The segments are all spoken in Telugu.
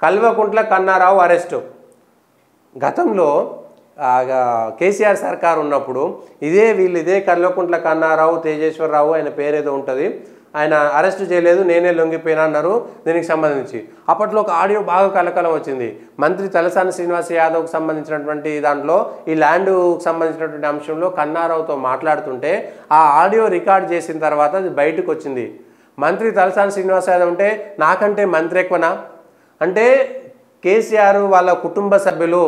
కల్వకుంట్ల కన్నారావు అరెస్టు. గతంలో కేసీఆర్ సర్కార్ ఉన్నప్పుడు ఇదే కల్వకుంట్ల కన్నారావు తేజేశ్వరరావు ఆయన పేరేదో ఉంటుంది, ఆయన అరెస్ట్ చేయలేదు, నేనే లొంగిపోయినా అన్నారు. దీనికి సంబంధించి అప్పట్లో ఒక ఆడియో బాగా కలకలం వచ్చింది. మంత్రి తలసాని శ్రీనివాస్ యాదవ్కి సంబంధించినటువంటి దాంట్లో ఈ ల్యాండ్కు సంబంధించినటువంటి అంశంలో కన్నారావుతో మాట్లాడుతుంటే ఆ ఆడియో రికార్డ్ చేసిన తర్వాత అది బయటకు వచ్చింది. మంత్రి తలసాని శ్రీనివాస్ యాదవ్ అంటే నాకంటే మంత్రి ఎక్కువనా అంటే కేసీఆర్ వాళ్ళ కుటుంబ సభ్యులు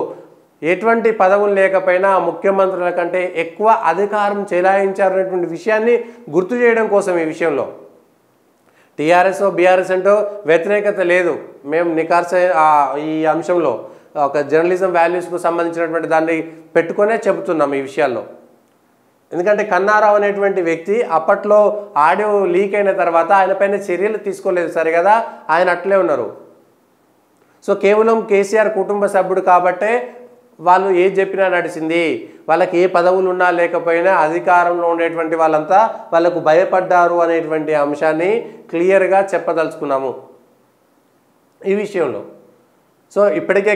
ఎటువంటి పదవులు లేకపోయినా ముఖ్యమంత్రుల కంటే ఎక్కువ అధికారం చెలాయించారనేటువంటి విషయాన్ని గుర్తు చేయడం కోసం ఈ విషయంలో టీఆర్ఎస్ బీఆర్ఎస్ అంటూ వ్యతిరేకత లేదు. మేము ఈ అంశంలో ఒక జర్నలిజం వాల్యూస్కు సంబంధించినటువంటి దాన్ని పెట్టుకునే చెబుతున్నాం ఈ విషయాల్లో. ఎందుకంటే కన్నారావు అనేటువంటి వ్యక్తి అప్పట్లో ఆడియో లీక్ అయిన తర్వాత ఆయన పైన చర్యలు తీసుకోలేదు, సరే కదా, ఆయన అట్లే ఉన్నారు. సో కేవలం కేసీఆర్ కుటుంబ సభ్యుడు కాబట్టే వాళ్ళు ఏది చెప్పినా నడిచింది, వాళ్ళకి ఏ పదవులు ఉన్నా లేకపోయినా అధికారంలో ఉండేటువంటి వాళ్ళంతా వాళ్ళకు భయపడ్డారు అనేటువంటి అంశాన్ని క్లియర్గా చెప్పదలుచుకున్నాము ఈ విషయంలో. సో ఇప్పటికే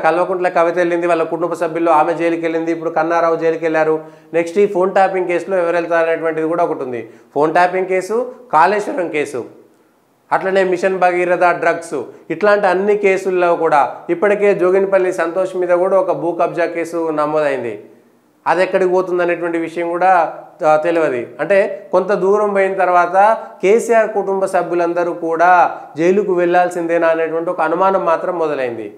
కల్వకుంట్ల కవిత వెళ్ళింది, వాళ్ళ కుటుంబ సభ్యుల్లో ఆమె జైలుకి వెళ్ళింది, ఇప్పుడు కన్నారావు జైలుకి వెళ్ళారు. నెక్స్ట్ ఈ ఫోన్ ట్యాపింగ్ కేసులో ఎవరు వెళ్తారనేటువంటిది కూడా ఒకటి ఉంది. Phone tapping case, Kaleshwaram case, అట్లనే మిషన్ భగీరథ, డ్రగ్స్, ఇట్లాంటి అన్ని కేసుల్లో కూడా ఇప్పటికే జోగినిపల్లి సంతోష్ మీద కూడా ఒక భూ కబ్జా కేసు నమోదైంది. అది ఎక్కడికి పోతుంది అనేటువంటి విషయం కూడా తెలియదు. అంటే కొంత దూరం పోయిన తర్వాత కేసీఆర్ కుటుంబ సభ్యులందరూ కూడా జైలుకు వెళ్లాల్సిందేనా అనేటువంటి ఒక అనుమానం మాత్రం మొదలైంది.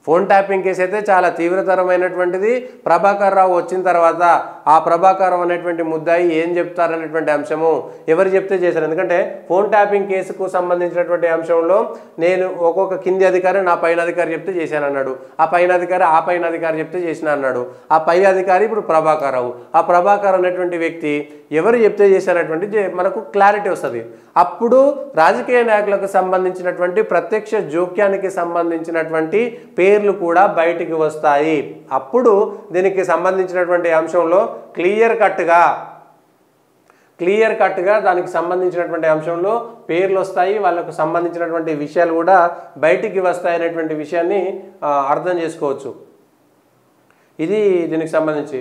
ఫోన్ ట్యాపింగ్ కేసు అయితే చాలా తీవ్రతరమైనటువంటిది. ప్రభాకర్ రావు వచ్చిన తర్వాత ఆ ప్రభాకర్ రావు అనేటువంటి ముద్దాయి ఏం చెప్తారనేటువంటి అంశము ఎవరు చెప్తే చేశారు. ఎందుకంటే ఫోన్ ట్యాపింగ్ కేసుకు సంబంధించినటువంటి అంశంలో నేను ఒక్కొక్క కింది అధికారి నా పైన అధికారి చెప్తే చేశాను అన్నాడు, ఆ పైన అధికారి ఆ పైన అధికారి చెప్తే చేసిన అన్నాడు, ఆ పై అధికారి ఇప్పుడు ప్రభాకర్ రావు. ఆ ప్రభాకర్ అనేటువంటి వ్యక్తి ఎవరు చెప్తే చేశారనేటువంటి మనకు క్లారిటీ వస్తుంది. అప్పుడు రాజకీయ నాయకులకు సంబంధించినటువంటి ప్రత్యక్ష జోక్యానికి సంబంధించినటువంటి పేర్లు కూడా బయటికి వస్తాయి. అప్పుడు దీనికి సంబంధించినటువంటి అంశంలో క్లియర్ కట్గా దానికి సంబంధించినటువంటి అంశంలో పేర్లు వస్తాయి, వాళ్ళకు సంబంధించినటువంటి విషయాలు కూడా బయటికి వస్తాయి అనేటువంటి విషయాన్ని అర్థం చేసుకోవచ్చు. ఇది దీనికి సంబంధించి